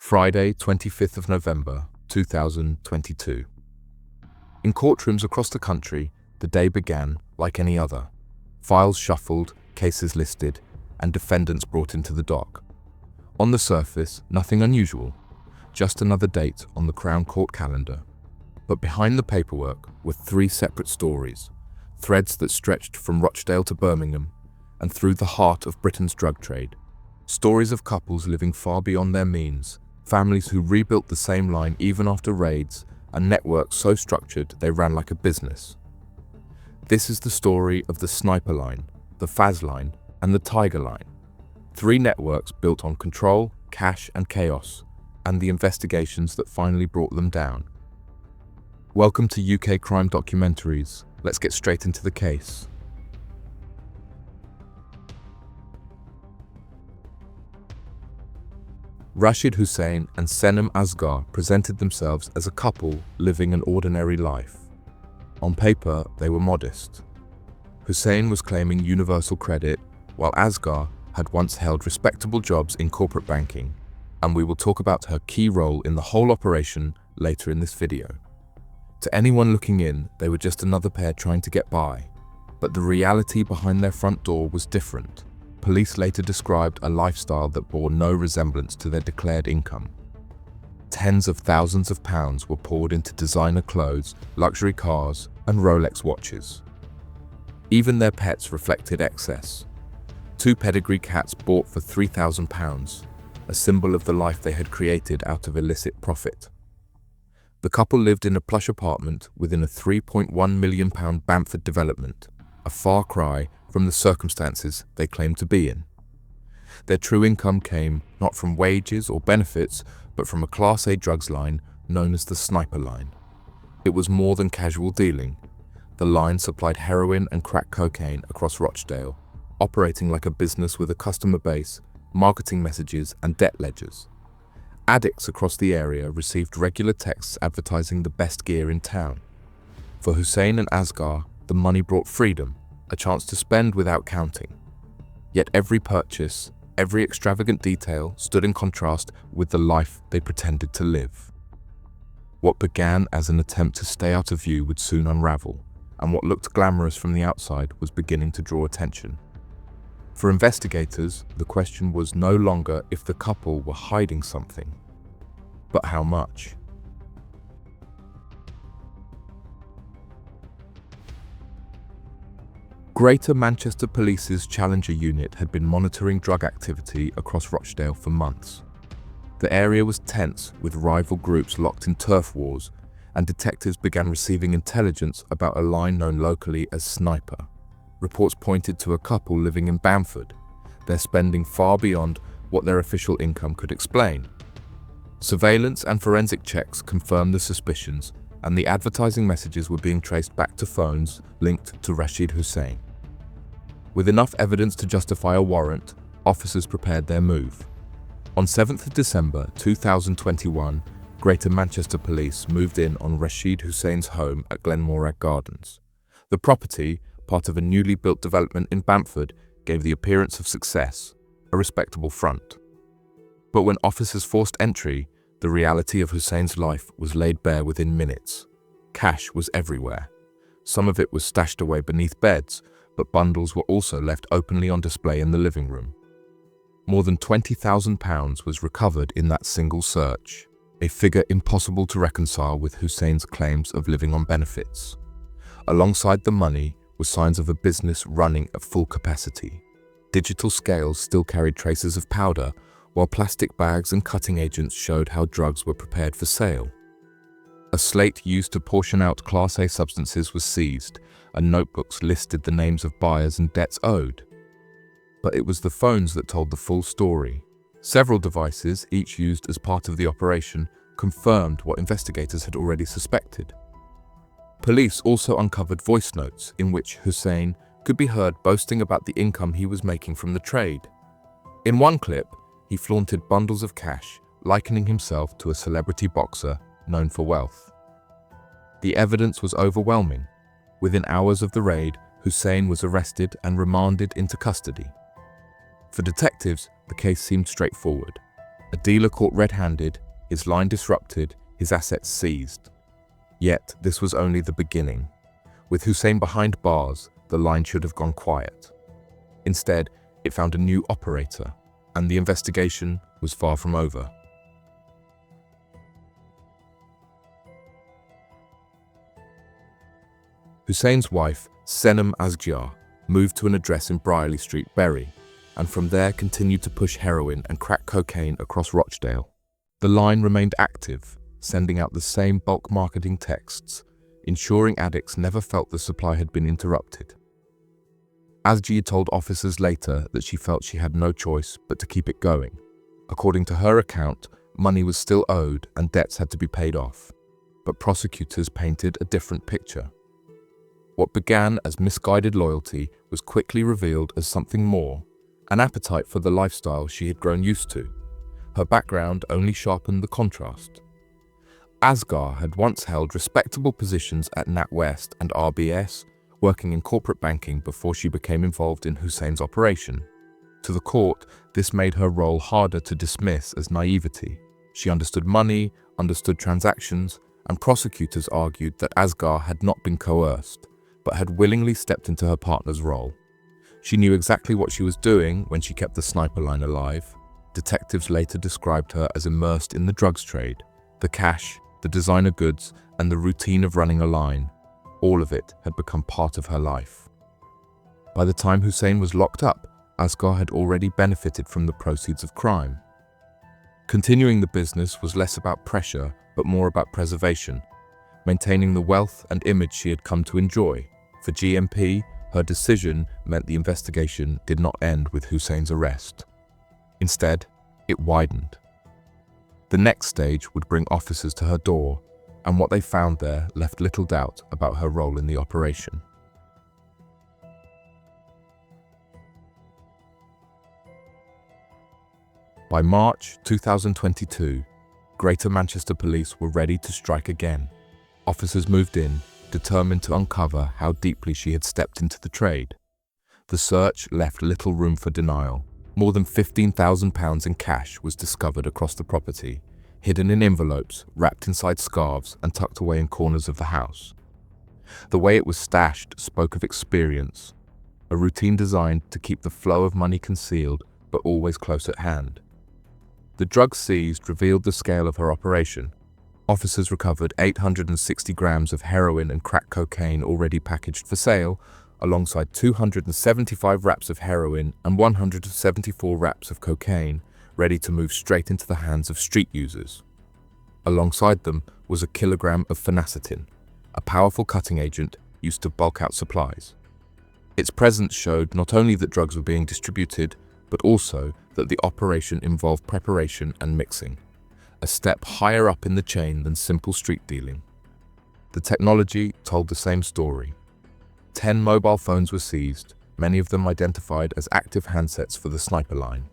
Friday, 25th of November, 2022. In courtrooms across the country, the day began like any other. Files shuffled, cases listed, and defendants brought into the dock. On the surface, nothing unusual, just another date on the Crown Court calendar. But behind the paperwork were three separate stories, threads that stretched from Rochdale to Birmingham and through the heart of Britain's drug trade. Stories of couples living far beyond their means, families who rebuilt the same line even after raids, and networks so structured they ran like a business. This is the story of the Sniper Line, the Faz Line, and the Tiger Line. Three networks built on control, cash, and chaos, and the investigations that finally brought them down. Welcome to UK Crime Documentaries. Let's get straight into the case. Rashid Hussain and Senem Asghar presented themselves as a couple living an ordinary life. On paper, they were modest. Hussain was claiming universal credit, while Asghar had once held respectable jobs in corporate banking, and we will talk about her key role in the whole operation later in this video. To anyone looking in, they were just another pair trying to get by, but the reality behind their front door was different. Police later described a lifestyle that bore no resemblance to their declared income. Tens of thousands of pounds were poured into designer clothes, luxury cars, and Rolex watches. Even their pets reflected excess. Two pedigree cats bought for £3,000, a symbol of the life they had created out of illicit profit. The couple lived in a plush apartment within a £3.1 million Bamford development, a far cry from the circumstances they claimed to be in. Their true income came not from wages or benefits, but from a Class A drugs line known as the Sniper Line. It was more than casual dealing. The line supplied heroin and crack cocaine across Rochdale, operating like a business with a customer base, marketing messages, and debt ledgers. Addicts across the area received regular texts advertising the best gear in town. For Hussain and Asghar, the money brought freedom, a chance to spend without counting. Yet every purchase, every extravagant detail stood in contrast with the life they pretended to live. What began as an attempt to stay out of view would soon unravel, and what looked glamorous from the outside was beginning to draw attention. For investigators, the question was no longer if the couple were hiding something, but how much. Greater Manchester Police's Challenger unit had been monitoring drug activity across Rochdale for months. The area was tense, with rival groups locked in turf wars, and detectives began receiving intelligence about a line known locally as Sniper. Reports pointed to a couple living in Bamford, their spending far beyond what their official income could explain. Surveillance and forensic checks confirmed the suspicions, and the advertising messages were being traced back to phones linked to Rashid Hussain. With enough evidence to justify a warrant, officers prepared their move. On 7th of December 2021, Greater Manchester Police moved in on Rashid Hussain's home at Glenmorag Gardens. The property, part of a newly built development in Bamford, gave the appearance of success, a respectable front. But when officers forced entry, the reality of Hussain's life was laid bare within minutes. Cash was everywhere. Some of it was stashed away beneath beds, but bundles were also left openly on display in the living room. More than £20,000 was recovered in that single search, a figure impossible to reconcile with Hussain's claims of living on benefits. Alongside the money were signs of a business running at full capacity. Digital scales still carried traces of powder, while plastic bags and cutting agents showed how drugs were prepared for sale. A slate used to portion out Class A substances was seized, and notebooks listed the names of buyers and debts owed. But it was the phones that told the full story. Several devices, each used as part of the operation, confirmed what investigators had already suspected. Police also uncovered voice notes in which Hussain could be heard boasting about the income he was making from the trade. In one clip, he flaunted bundles of cash, likening himself to a celebrity boxer known for wealth. The evidence was overwhelming. Within hours of the raid, Hussain was arrested and remanded into custody. For detectives, the case seemed straightforward. A dealer caught red-handed, his line disrupted, his assets seized. Yet, this was only the beginning. With Hussein behind bars, the line should have gone quiet. Instead, it found a new operator, and the investigation was far from over. Hussein's wife, Senem Asghar, moved to an address in Brierley Street, Bury, and from there continued to push heroin and crack cocaine across Rochdale. The line remained active, sending out the same bulk marketing texts, ensuring addicts never felt the supply had been interrupted. Asghar told officers later that she felt she had no choice but to keep it going. According to her account, money was still owed and debts had to be paid off, but prosecutors painted a different picture. What began as misguided loyalty was quickly revealed as something more, an appetite for the lifestyle she had grown used to. Her background only sharpened the contrast. Asghar had once held respectable positions at NatWest and RBS, working in corporate banking before she became involved in Hussein's operation. To the court, this made her role harder to dismiss as naivety. She understood money, understood transactions, and prosecutors argued that Asghar had not been coerced, but had willingly stepped into her partner's role. She knew exactly what she was doing when she kept the sniper line alive. Detectives later described her as immersed in the drugs trade, the cash, the designer goods, and the routine of running a line. All of it had become part of her life. By the time Hussein was locked up, Asghar had already benefited from the proceeds of crime. Continuing the business was less about pressure, but more about preservation, maintaining the wealth and image she had come to enjoy. For GMP, her decision meant the investigation did not end with Hussein's arrest. Instead, it widened. The next stage would bring officers to her door, and what they found there left little doubt about her role in the operation. By March 2022, Greater Manchester Police were ready to strike again. Officers moved in, determined to uncover how deeply she had stepped into the trade. The search left little room for denial. More than £15,000 in cash was discovered across the property, hidden in envelopes, wrapped inside scarves, and tucked away in corners of the house. The way it was stashed spoke of experience, a routine designed to keep the flow of money concealed but always close at hand. The drugs seized revealed the scale of her operation. Officers recovered 860 grams of heroin and crack cocaine already packaged for sale, alongside 275 wraps of heroin and 174 wraps of cocaine, ready to move straight into the hands of street users. Alongside them was a kilogram of phenacetin, a powerful cutting agent used to bulk out supplies. Its presence showed not only that drugs were being distributed, but also that the operation involved preparation and mixing, a step higher up in the chain than simple street dealing. The technology told the same story. 10 mobile phones were seized, many of them identified as active handsets for the sniper line.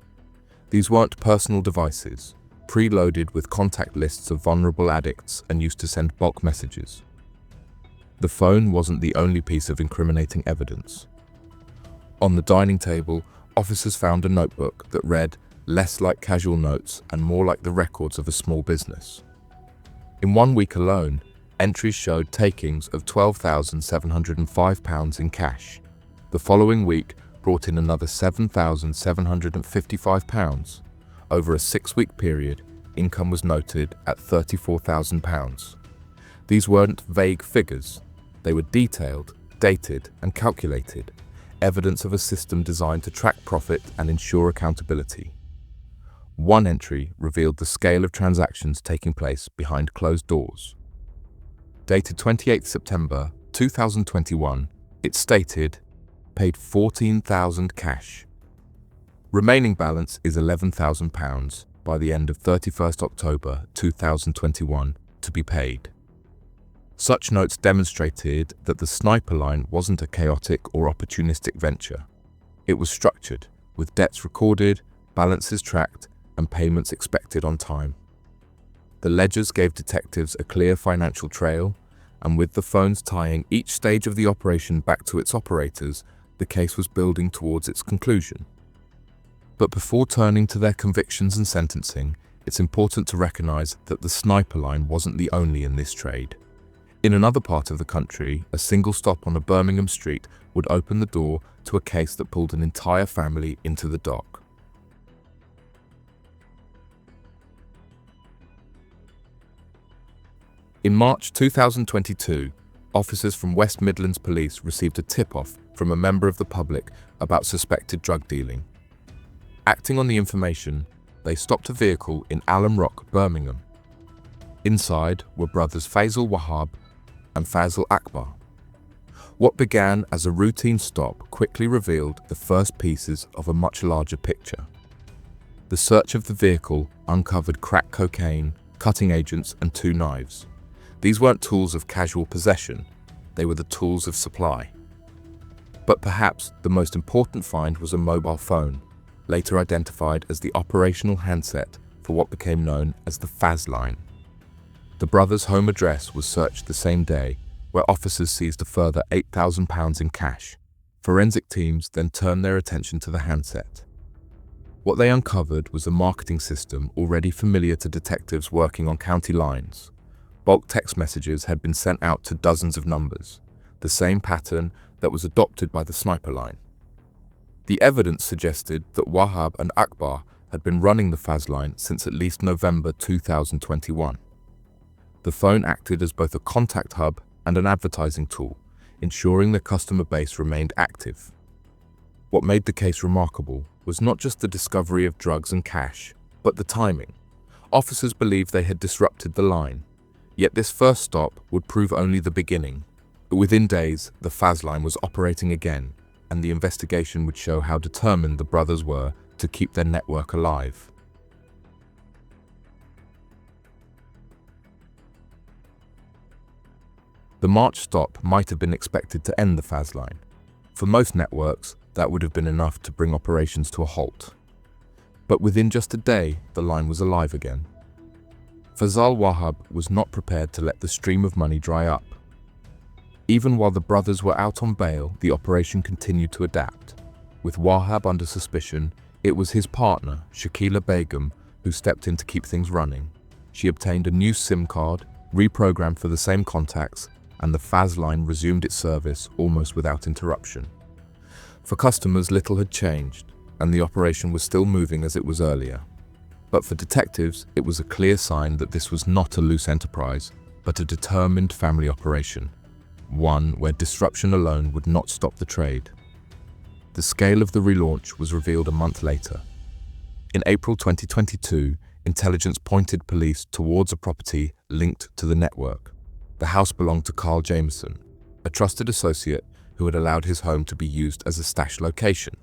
These weren't personal devices, preloaded with contact lists of vulnerable addicts and used to send bulk messages. The phone wasn't the only piece of incriminating evidence. On the dining table, officers found a notebook that read less like casual notes and more like the records of a small business. In 1 week alone, entries showed takings of £12,705 in cash. The following week brought in another £7,755. Over a 6-week period, income was noted at £34,000. These weren't vague figures. They were detailed, dated, and calculated, evidence of a system designed to track profit and ensure accountability. One entry revealed the scale of transactions taking place behind closed doors. Dated 28 September 2021, it stated, paid £14,000 cash. Remaining balance is £11,000 by the end of 31st October 2021 to be paid. Such notes demonstrated that the sniper line wasn't a chaotic or opportunistic venture. It was structured, with debts recorded, balances tracked, and payments expected on time. The ledgers gave detectives a clear financial trail, and with the phones tying each stage of the operation back to its operators, the case was building towards its conclusion. But before turning to their convictions and sentencing, it's important to recognize that the sniper line wasn't the only in this trade. In another part of the country, a single stop on a Birmingham street would open the door to a case that pulled an entire family into the dock. In March 2022, officers from West Midlands Police received a tip-off from a member of the public about suspected drug dealing. Acting on the information, they stopped a vehicle in Alum Rock, Birmingham. Inside were brothers Faisal Wahab and Faisal Akbar. What began as a routine stop quickly revealed the first pieces of a much larger picture. The search of the vehicle uncovered crack cocaine, cutting agents, and 2 knives. These weren't tools of casual possession, they were the tools of supply. But perhaps the most important find was a mobile phone, later identified as the operational handset for what became known as the Faz line. The brothers' home address was searched the same day, where officers seized a further £8,000 in cash. Forensic teams then turned their attention to the handset. What they uncovered was a marketing system already familiar to detectives working on county lines. Bulk text messages had been sent out to dozens of numbers, the same pattern that was adopted by the sniper line. The evidence suggested that Wahab and Akbar had been running the Faz line since at least November 2021. The phone acted as both a contact hub and an advertising tool, ensuring the customer base remained active. What made the case remarkable was not just the discovery of drugs and cash, but the timing. Officers believed they had disrupted the line, yet this first stop would prove only the beginning. Within days, the Faz line was operating again, and the investigation would show how determined the brothers were to keep their network alive. The March stop might have been expected to end the Faz line. For most networks, that would have been enough to bring operations to a halt. But within just a day, the line was alive again. Faisal Wahab was not prepared to let the stream of money dry up. Even while the brothers were out on bail, the operation continued to adapt. With Wahab under suspicion, it was his partner, Shakila Begum, who stepped in to keep things running. She obtained a new SIM card, reprogrammed for the same contacts, and the Faz line resumed its service almost without interruption. For customers, little had changed, and the operation was still moving as it was earlier. But for detectives, it was a clear sign that this was not a loose enterprise, but a determined family operation, one where disruption alone would not stop the trade. The scale of the relaunch was revealed a month later. In April 2022, intelligence pointed police towards a property linked to the network. The house belonged to Carl Jameson, a trusted associate who had allowed his home to be used as a stash location.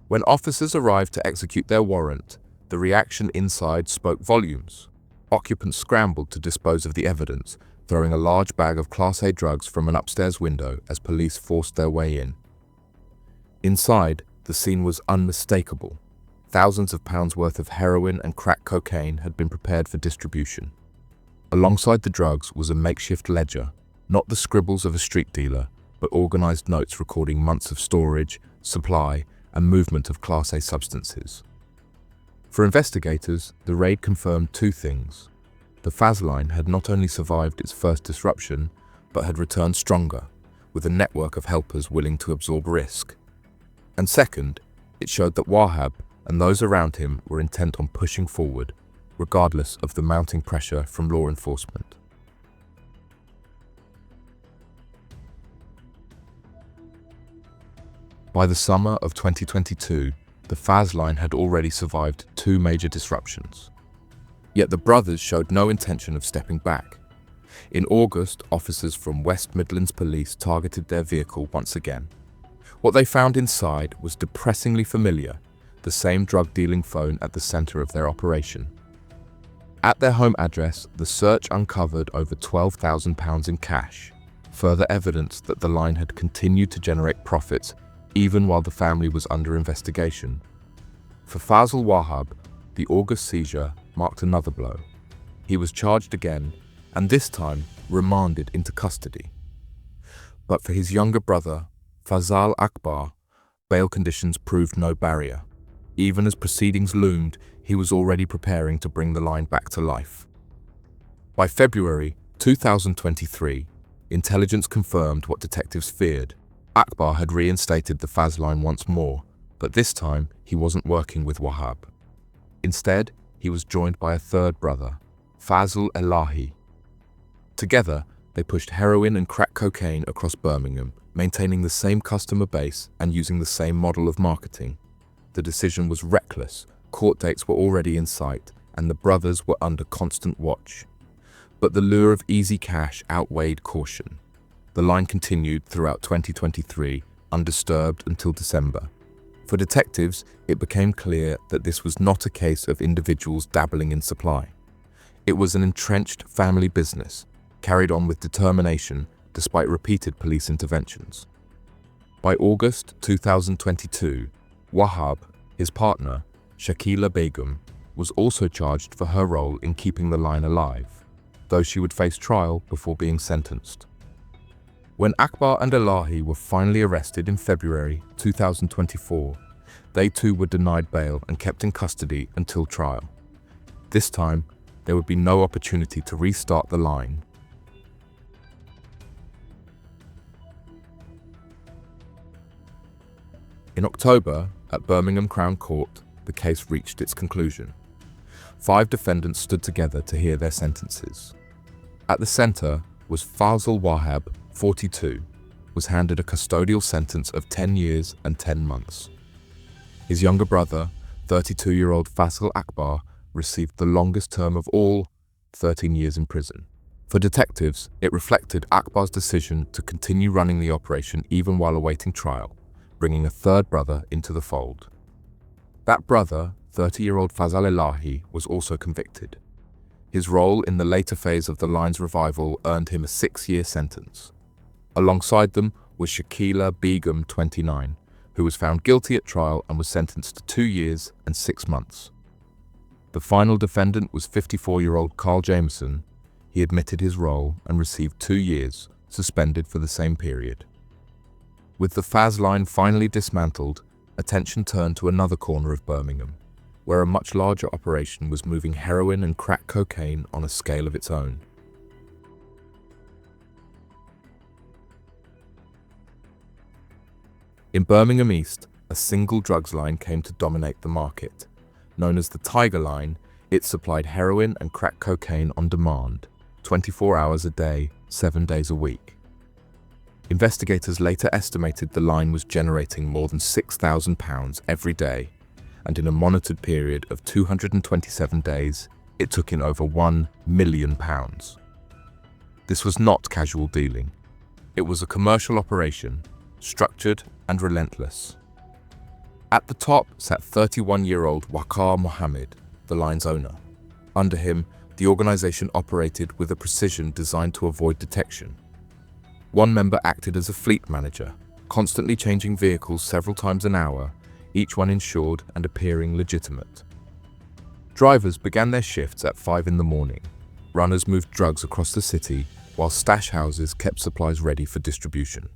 When officers arrived to execute their warrant, the reaction inside spoke volumes. Occupants scrambled to dispose of the evidence, throwing a large bag of Class A drugs from an upstairs window as police forced their way in. Inside, the scene was unmistakable. Thousands of pounds worth of heroin and crack cocaine had been prepared for distribution. Alongside the drugs was a makeshift ledger, not the scribbles of a street dealer, but organized notes recording months of storage, supply, and movement of Class A substances. For investigators, the raid confirmed 2 things. The Faz line had not only survived its first disruption, but had returned stronger, with a network of helpers willing to absorb risk. And second, it showed that Wahab and those around him were intent on pushing forward, regardless of the mounting pressure from law enforcement. By the summer of 2022, the Faz line had already survived 2 major disruptions. Yet the brothers showed no intention of stepping back. In August, officers from West Midlands Police targeted their vehicle once again. What they found inside was depressingly familiar, the same drug-dealing phone at the center of their operation. At their home address, the search uncovered over £12,000 in cash, further evidence that the line had continued to generate profits even while the family was under investigation. For Faisal Wahab, the August seizure marked another blow. He was charged again, and this time remanded into custody. But for his younger brother, Faisal Akbar, bail conditions proved no barrier. Even as proceedings loomed, he was already preparing to bring the line back to life. By February 2023, intelligence confirmed what detectives feared. Akbar had reinstated the Faz line once more, but this time he wasn't working with Wahab. Instead, he was joined by a third brother, Fazl Elahi. Together, they pushed heroin and crack cocaine across Birmingham, maintaining the same customer base and using the same model of marketing. The decision was reckless, court dates were already in sight, and the brothers were under constant watch. But the lure of easy cash outweighed caution. The line continued throughout 2023, undisturbed until December. For detectives, it became clear that this was not a case of individuals dabbling in supply. It was an entrenched family business, carried on with determination despite repeated police interventions. By August 2022, Wahab, his partner, Shakila Begum, was also charged for her role in keeping the line alive, though she would face trial before being sentenced. When Akbar and Elahi were finally arrested in February 2024, they too were denied bail and kept in custody until trial. This time, there would be no opportunity to restart the line. In October, at Birmingham Crown Court, the case reached its conclusion. 5 defendants stood together to hear their sentences. At the centre was Fazl Wahab, 42, was handed a custodial sentence of 10 years and 10 months. His younger brother, 32-year-old Fazl Akbar, received the longest term of all, 13 years in prison. For detectives, it reflected Akbar's decision to continue running the operation even while awaiting trial, bringing a third brother into the fold. That brother, 30-year-old Fazl Elahi, was also convicted. His role in the later phase of the line's revival earned him a 6-year sentence. Alongside them was Shakila Begum, 29, who was found guilty at trial and was sentenced to 2 years and 6 months. The final defendant was 54-year-old Carl Jameson. He admitted his role and received 2 years, suspended for the same period. With the Faz line finally dismantled, attention turned to another corner of Birmingham, where a much larger operation was moving heroin and crack cocaine on a scale of its own. In Birmingham East, a single drugs line came to dominate the market. Known as the Tiger Line, it supplied heroin and crack cocaine on demand, 24 hours a day, 7 days a week. Investigators later estimated the line was generating more than £6,000 every day, and in a monitored period of 227 days, it took in over £1 million. This was not casual dealing. It was a commercial operation, structured and relentless. At the top sat 31-year-old Waqar Mohammed, the line's owner. Under him, the organization operated with a precision designed to avoid detection. One member acted as a fleet manager, constantly changing vehicles several times an hour, each one insured and appearing legitimate. Drivers began their shifts at 5 in the morning. Runners moved drugs across the city, while stash houses kept supplies ready for distribution.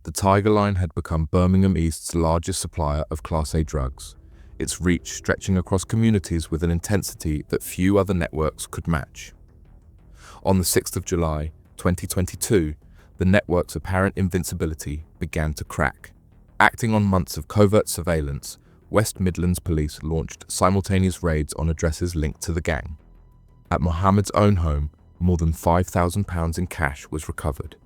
The Tiger Line had become Birmingham East's largest supplier of Class A drugs, its reach stretching across communities with an intensity that few other networks could match. On the 6th of July, 2022, the network's apparent invincibility began to crack. Acting on months of covert surveillance, West Midlands police launched simultaneous raids on addresses linked to the gang. At Mohammed's own home, more than £5,000 in cash was recovered.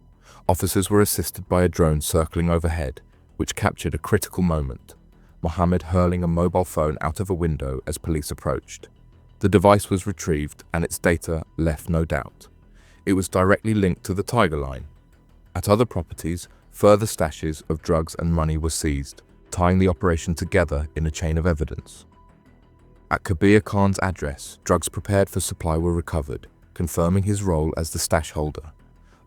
Officers were assisted by a drone circling overhead, which captured a critical moment, Mohammed hurling a mobile phone out of a window as police approached. The device was retrieved and its data left no doubt. It was directly linked to the Tiger Line. At other properties, further stashes of drugs and money were seized, tying the operation together in a chain of evidence. At Kabir Khan's address, drugs prepared for supply were recovered, confirming his role as the stash holder.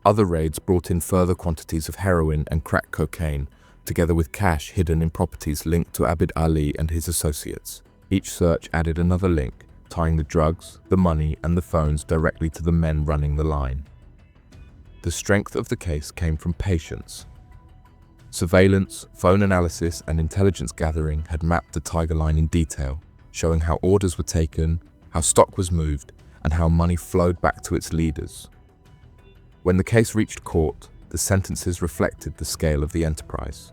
Other raids brought in further quantities of heroin and crack cocaine, together with cash hidden in properties linked to Abid Ali and his associates. Each search added another link, tying the drugs, the money, and the phones directly to the men running the line. The strength of the case came from patience. Surveillance, phone analysis, and intelligence gathering had mapped the Tiger Line in detail, showing how orders were taken, how stock was moved, and how money flowed back to its leaders. When the case reached court, the sentences reflected the scale of the enterprise.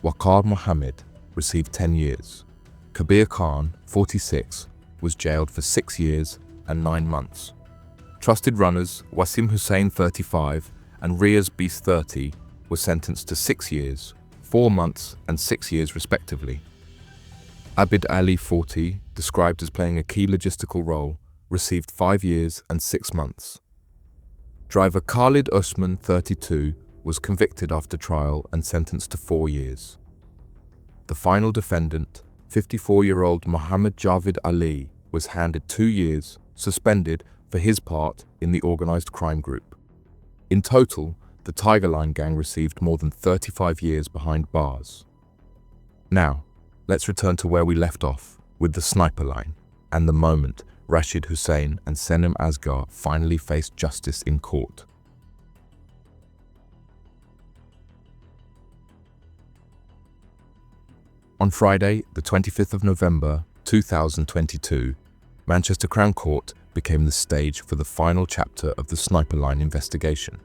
Waqar Mohammed received 10 years. Kabir Khan, 46, was jailed for 6 years and 9 months. Trusted runners Wasim Hussain, 35, and Riaz Beast, 30, were sentenced to 6 years, 4 months, and 6 years respectively. Abid Ali, 40, described as playing a key logistical role, received 5 years and 6 months. Driver Khalid Usman, 32, was convicted after trial and sentenced to 4 years. The final defendant, 54-year-old Mohammed Javid Ali, was handed 2 years, suspended for his part in the organised crime group. In total, the Tiger Line gang received more than 35 years behind bars. Now, let's return to where we left off, with the Sniper Line, and the moment Rashid Hussain and Senem Asghar finally faced justice in court. On Friday, the 25th of November, 2022, Manchester Crown Court became the stage for the final chapter of the Sniper Line investigation.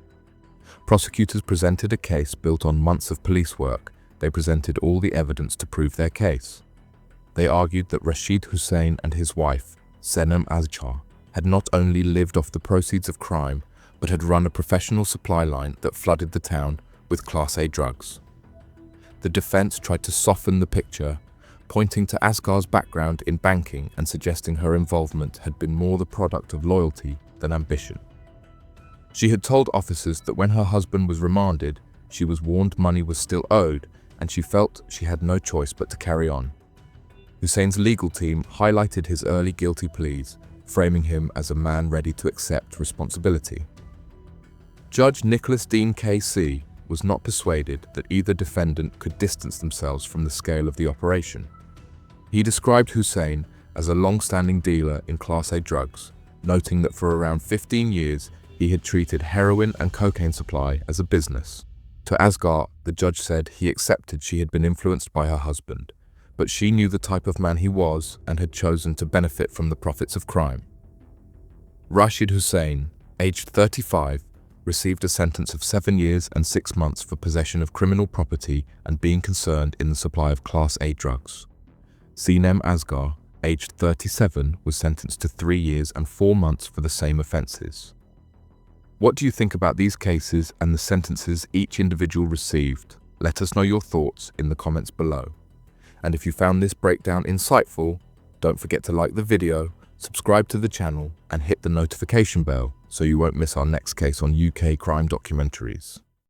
Prosecutors presented a case built on months of police work. They presented all the evidence to prove their case. They argued that Rashid Hussain and his wife, Senem Asghar, had not only lived off the proceeds of crime, but had run a professional supply line that flooded the town with Class A drugs. The defense tried to soften the picture, pointing to Asghar's background in banking and suggesting her involvement had been more the product of loyalty than ambition. She had told officers that when her husband was remanded, she was warned money was still owed, and she felt she had no choice but to carry on. Hussain's legal team highlighted his early guilty pleas, framing him as a man ready to accept responsibility. Judge Nicholas Dean KC was not persuaded that either defendant could distance themselves from the scale of the operation. He described Hussain as a long-standing dealer in Class A drugs, noting that for around 15 years he had treated heroin and cocaine supply as a business. To Asghar, the judge said he accepted she had been influenced by her husband, but she knew the type of man he was and had chosen to benefit from the profits of crime. Rashid Hussain, aged 35, received a sentence of 7 years and 6 months for possession of criminal property and being concerned in the supply of Class A drugs. Senem Asghar, aged 37, was sentenced to 3 years and 4 months for the same offences. What do you think about these cases and the sentences each individual received? Let us know your thoughts in the comments below. And if you found this breakdown insightful, don't forget to like the video, subscribe to the channel, and hit the notification bell so you won't miss our next case on UK crime documentaries.